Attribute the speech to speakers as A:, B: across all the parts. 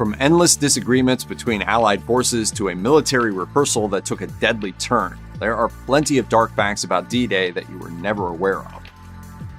A: From endless disagreements between Allied forces to a military rehearsal that took a deadly turn, there are plenty of dark facts about D-Day that you were never aware of.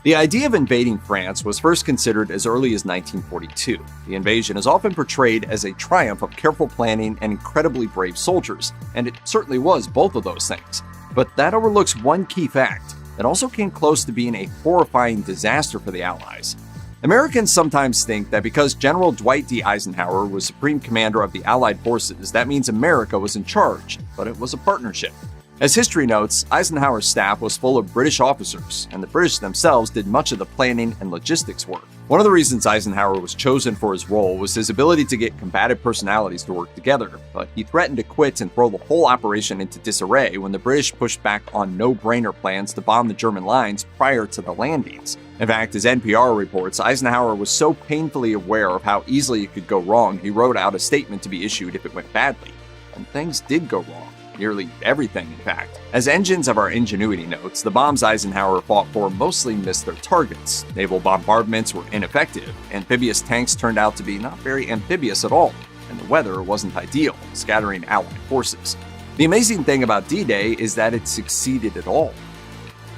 A: The idea of invading France was first considered as early as 1942. The invasion is often portrayed as a triumph of careful planning and incredibly brave soldiers, and it certainly was both of those things. But that overlooks one key fact that also came close to being a horrifying disaster for the Allies. Americans sometimes think that because General Dwight D. Eisenhower was Supreme Commander of the Allied forces, that means America was in charge, but it was a partnership. As history notes, Eisenhower's staff was full of British officers, and the British themselves did much of the planning and logistics work. One of the reasons Eisenhower was chosen for his role was his ability to get combative personalities to work together, but he threatened to quit and throw the whole operation into disarray when the British pushed back on no-brainer plans to bomb the German lines prior to the landings. In fact, as NPR reports, Eisenhower was so painfully aware of how easily it could go wrong, he wrote out a statement to be issued if it went badly. And things did go wrong. Nearly everything, in fact. As engines of our ingenuity notes, the bombs Eisenhower fought for mostly missed their targets. Naval bombardments were ineffective. Amphibious tanks turned out to be not very amphibious at all, and the weather wasn't ideal, scattering Allied forces. The amazing thing about D-Day is that it succeeded at all.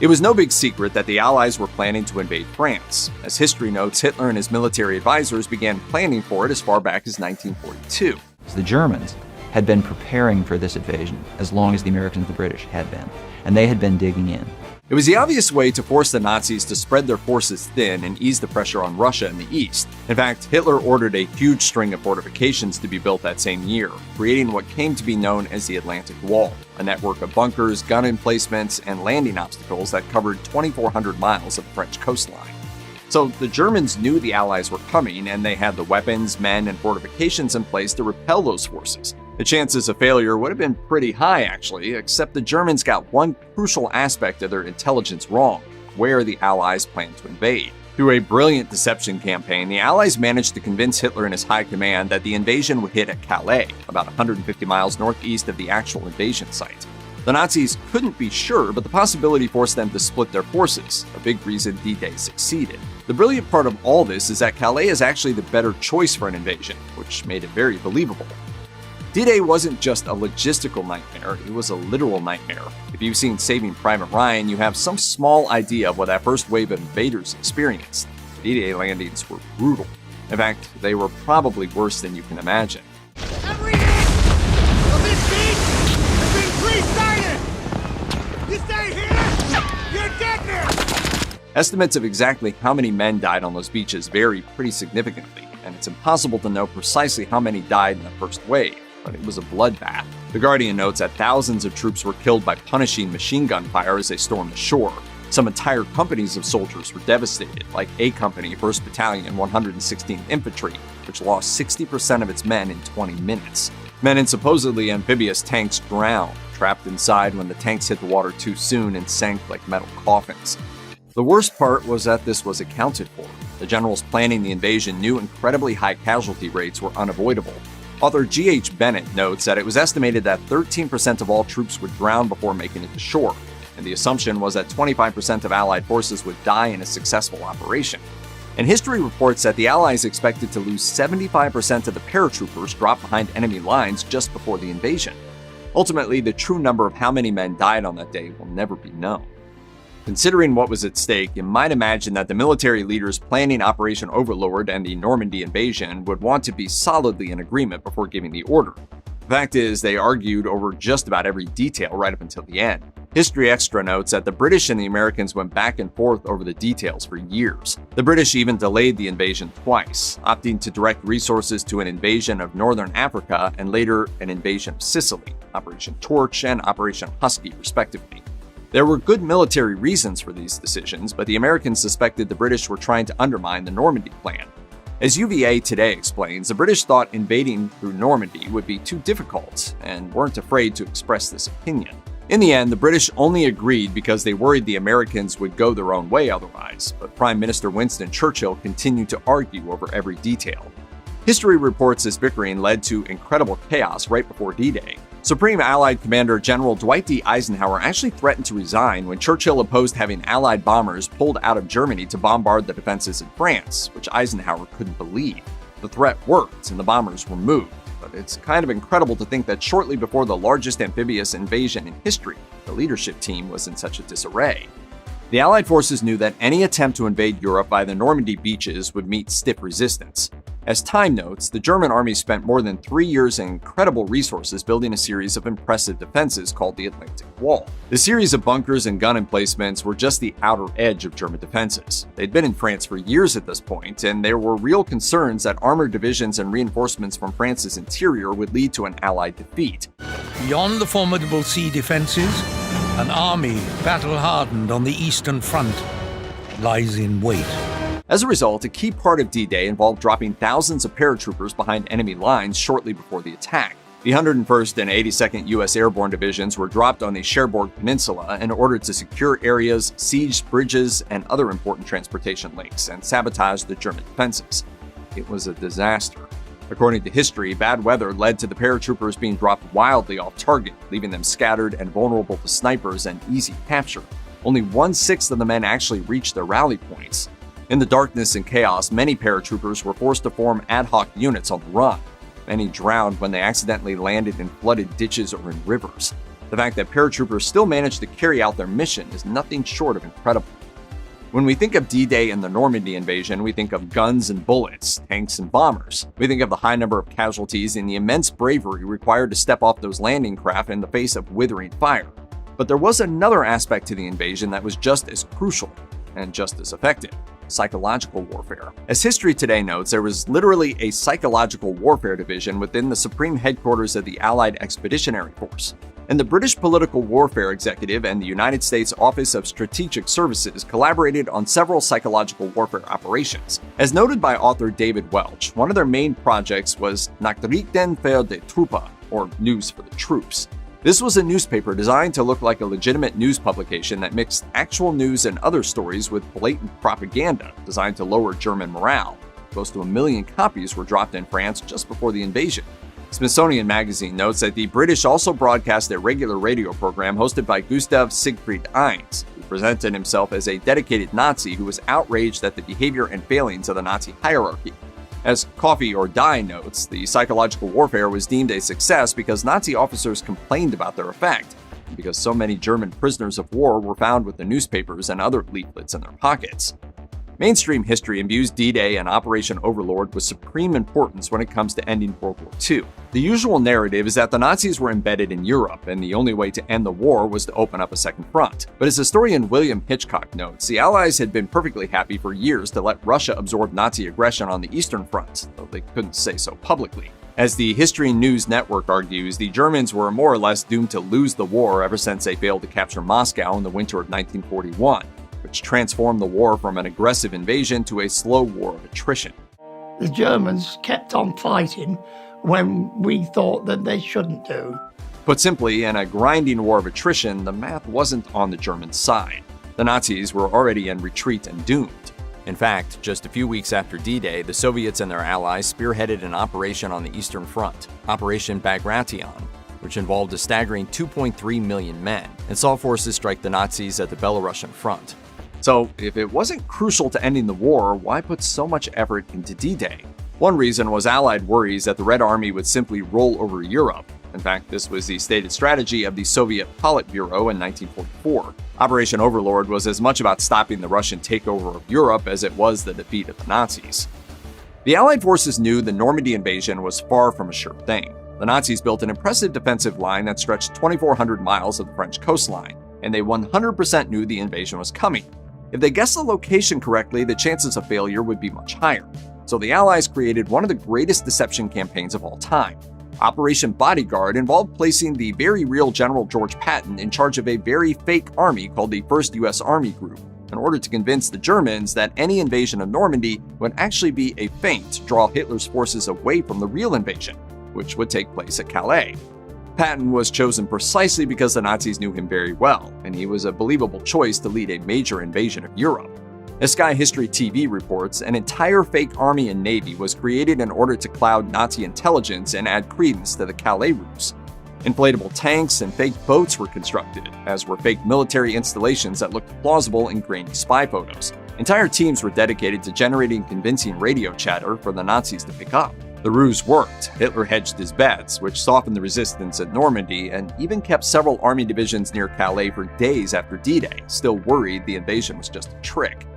A: It was no big secret that the Allies were planning to invade France. As history notes, Hitler and his military advisors began planning for it as far back as 1942.
B: The Germans had been preparing for this invasion as long as the Americans and the British had been, and they had been digging in.
A: It was the obvious way to force the Nazis to spread their forces thin and ease the pressure on Russia in the east. In fact, Hitler ordered a huge string of fortifications to be built that same year, creating what came to be known as the Atlantic Wall, a network of bunkers, gun emplacements, and landing obstacles that covered 2,400 miles of the French coastline. So the Germans knew the Allies were coming, and they had the weapons, men, and fortifications in place to repel those forces. The chances of failure would have been pretty high, actually, except the Germans got one crucial aspect of their intelligence wrong: where the Allies planned to invade. Through a brilliant deception campaign, the Allies managed to convince Hitler and his high command that the invasion would hit at Calais, about 150 miles northeast of the actual invasion site. The Nazis couldn't be sure, but the possibility forced them to split their forces, a big reason D-Day succeeded. The brilliant part of all this is that Calais is actually the better choice for an invasion, which made it very believable. D-Day wasn't just a logistical nightmare, it was a literal nightmare. If you've seen Saving Private Ryan, you have some small idea of what that first wave of invaders experienced. D-Day landings were brutal. In fact, they were probably worse than you can imagine.
C: Every inch of this beach has been three-sided! You stay here, you're dead now!
A: Estimates of exactly how many men died on those beaches vary pretty significantly, and it's impossible to know precisely how many died in the first wave. But it was a bloodbath. The Guardian notes that thousands of troops were killed by punishing machine gun fire as they stormed the shore. Some entire companies of soldiers were devastated, like A Company, 1st Battalion, 116th Infantry, which lost 60% of its men in 20 minutes. Men in supposedly amphibious tanks drowned, trapped inside when the tanks hit the water too soon and sank like metal coffins. The worst part was that this was accounted for. The generals planning the invasion knew incredibly high casualty rates were unavoidable. Author G.H. Bennett notes that it was estimated that 13% of all troops would drown before making it to shore, and the assumption was that 25% of Allied forces would die in a successful operation. And history reports that the Allies expected to lose 75% of the paratroopers dropped behind enemy lines just before the invasion. Ultimately, the true number of how many men died on that day will never be known. Considering what was at stake, you might imagine that the military leaders planning Operation Overlord and the Normandy invasion would want to be solidly in agreement before giving the order. The fact is, they argued over just about every detail right up until the end. History Extra notes that the British and the Americans went back and forth over the details for years. The British even delayed the invasion twice, opting to direct resources to an invasion of northern Africa and later an invasion of Sicily, Operation Torch and Operation Husky, respectively. There were good military reasons for these decisions, but the Americans suspected the British were trying to undermine the Normandy plan. As UVA Today explains, the British thought invading through Normandy would be too difficult and weren't afraid to express this opinion. In the end, the British only agreed because they worried the Americans would go their own way otherwise, but Prime Minister Winston Churchill continued to argue over every detail. History reports this bickering led to incredible chaos right before D-Day. Supreme Allied Commander General Dwight D. Eisenhower actually threatened to resign when Churchill opposed having Allied bombers pulled out of Germany to bombard the defenses in France, which Eisenhower couldn't believe. The threat worked, and the bombers were moved. But it's kind of incredible to think that shortly before the largest amphibious invasion in history, the leadership team was in such a disarray. The Allied forces knew that any attempt to invade Europe by the Normandy beaches would meet stiff resistance. As Time notes, the German army spent more than 3 years and incredible resources building a series of impressive defenses called the Atlantic Wall. The series of bunkers and gun emplacements were just the outer edge of German defenses. They'd been in France for years at this point, and there were real concerns that armored divisions and reinforcements from France's interior would lead to an Allied defeat.
D: Beyond the formidable sea defenses, an army battle-hardened on the Eastern Front lies in wait.
A: As a result, a key part of D-Day involved dropping thousands of paratroopers behind enemy lines shortly before the attack. The 101st and 82nd U.S. Airborne Divisions were dropped on the Cherbourg Peninsula in order to secure areas, siege bridges, and other important transportation links, and sabotage the German defenses. It was a disaster. According to history, bad weather led to the paratroopers being dropped wildly off target, leaving them scattered and vulnerable to snipers and easy capture. Only 1/6 of the men actually reached their rally points. In the darkness and chaos, many paratroopers were forced to form ad hoc units on the run. Many drowned when they accidentally landed in flooded ditches or in rivers. The fact that paratroopers still managed to carry out their mission is nothing short of incredible. When we think of D-Day and the Normandy invasion, we think of guns and bullets, tanks and bombers. We think of the high number of casualties and the immense bravery required to step off those landing craft in the face of withering fire. But there was another aspect to the invasion that was just as crucial and just as effective: psychological warfare. As history today notes, there was literally a psychological warfare division within the supreme headquarters of the Allied Expeditionary Force. And the British Political Warfare Executive and the United States Office of Strategic Services collaborated on several psychological warfare operations. As noted by author David Welch, one of their main projects was Nachrichten für die Truppe, or News for the Troops. This was a newspaper designed to look like a legitimate news publication that mixed actual news and other stories with blatant propaganda designed to lower German morale. Close to 1 million copies were dropped in France just before the invasion. Smithsonian Magazine notes that the British also broadcast a regular radio program hosted by Gustav Siegfried Eins, who presented himself as a dedicated Nazi who was outraged at the behavior and failings of the Nazi hierarchy. As Coffee or Die notes, the psychological warfare was deemed a success because Nazi officers complained about their effect, and because so many German prisoners of war were found with the newspapers and other leaflets in their pockets. Mainstream history imbues D-Day and Operation Overlord with supreme importance when it comes to ending World War II. The usual narrative is that the Nazis were embedded in Europe, and the only way to end the war was to open up a second front. But as historian William Hitchcock notes, the Allies had been perfectly happy for years to let Russia absorb Nazi aggression on the Eastern Front, though they couldn't say so publicly. As the History News Network argues, the Germans were more or less doomed to lose the war ever since they failed to capture Moscow in the winter of 1941. Which transformed the war from an aggressive invasion to a slow war of attrition.
E: The Germans kept on fighting when we thought that they shouldn't do.
A: Put simply, in a grinding war of attrition, the math wasn't on the German side. The Nazis were already in retreat and doomed. In fact, just a few weeks after D-Day, the Soviets and their allies spearheaded an operation on the Eastern Front, Operation Bagration, which involved a staggering 2.3 million men, and saw forces strike the Nazis at the Belarusian front. So, if it wasn't crucial to ending the war, why put so much effort into D-Day? One reason was Allied worries that the Red Army would simply roll over Europe. In fact, this was the stated strategy of the Soviet Politburo in 1944. Operation Overlord was as much about stopping the Russian takeover of Europe as it was the defeat of the Nazis. The Allied forces knew the Normandy invasion was far from a sure thing. The Nazis built an impressive defensive line that stretched 2,400 miles of the French coastline, and they 100% knew the invasion was coming. If they guessed the location correctly, the chances of failure would be much higher. So the Allies created one of the greatest deception campaigns of all time. Operation Bodyguard involved placing the very real General George Patton in charge of a very fake army called the 1st U.S. Army Group, in order to convince the Germans that any invasion of Normandy would actually be a feint to draw Hitler's forces away from the real invasion, which would take place at Calais. Patton was chosen precisely because the Nazis knew him very well, and he was a believable choice to lead a major invasion of Europe. As Sky History TV reports, an entire fake army and navy was created in order to cloud Nazi intelligence and add credence to the Calais ruse. Inflatable tanks and fake boats were constructed, as were fake military installations that looked plausible in grainy spy photos. Entire teams were dedicated to generating convincing radio chatter for the Nazis to pick up. The ruse worked. Hitler hedged his bets, which softened the resistance at Normandy and even kept several army divisions near Calais for days after D-Day, still worried the invasion was just a trick.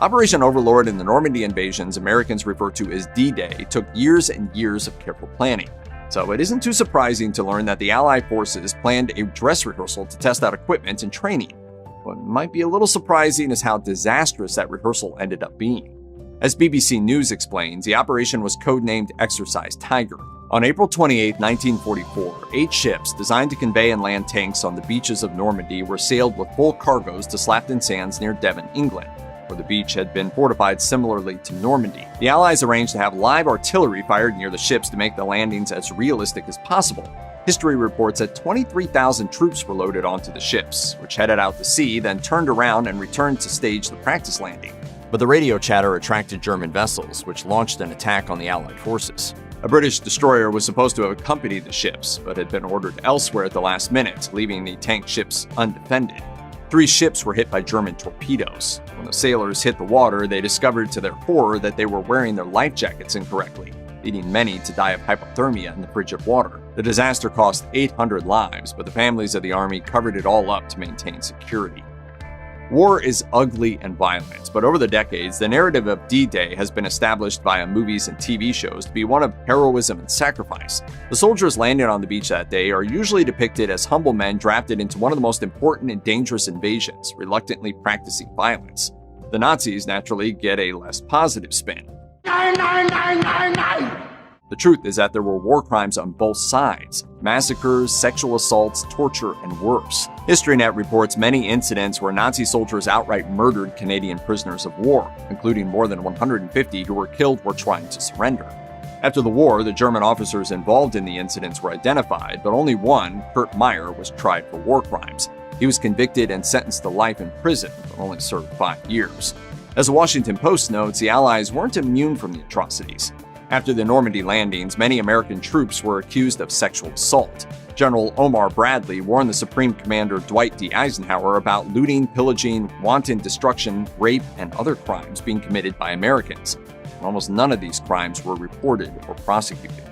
A: Operation Overlord and the Normandy invasions Americans refer to as D-Day took years and years of careful planning. So it isn't too surprising to learn that the Allied forces planned a dress rehearsal to test out equipment and training. What might be a little surprising is how disastrous that rehearsal ended up being. As BBC News explains, the operation was codenamed Exercise Tiger. On April 28, 1944, 8 ships designed to convey and land tanks on the beaches of Normandy were sailed with full cargoes to Slapton Sands near Devon, England, where the beach had been fortified similarly to Normandy. The Allies arranged to have live artillery fired near the ships to make the landings as realistic as possible. History reports that 23,000 troops were loaded onto the ships, which headed out to sea, then turned around and returned to stage the practice landing. But the radio chatter attracted German vessels, which launched an attack on the Allied forces. A British destroyer was supposed to have accompanied the ships, but had been ordered elsewhere at the last minute, leaving the tank ships undefended. 3 ships were hit by German torpedoes. When the sailors hit the water, they discovered to their horror that they were wearing their life jackets incorrectly, leading many to die of hypothermia in the frigid water. The disaster cost 800 lives, but the families of the army covered it all up to maintain security. War is ugly and violent, but over the decades, the narrative of D-Day has been established via movies and TV shows to be one of heroism and sacrifice. The soldiers landing on the beach that day are usually depicted as humble men drafted into one of the most important and dangerous invasions, reluctantly practicing violence. The Nazis naturally get a less positive spin. The truth is that there were war crimes on both sides: massacres, sexual assaults, torture, and worse. HistoryNet reports many incidents where Nazi soldiers outright murdered Canadian prisoners of war, including more than 150 who were killed while trying to surrender. After the war, the German officers involved in the incidents were identified, but only one, Kurt Meyer, was tried for war crimes. He was convicted and sentenced to life in prison, but only served 5 years. As the Washington Post notes, the Allies weren't immune from the atrocities. After the Normandy landings, many American troops were accused of sexual assault. General Omar Bradley warned the Supreme Commander Dwight D. Eisenhower about looting, pillaging, wanton destruction, rape, and other crimes being committed by Americans. Almost none of these crimes were reported or prosecuted.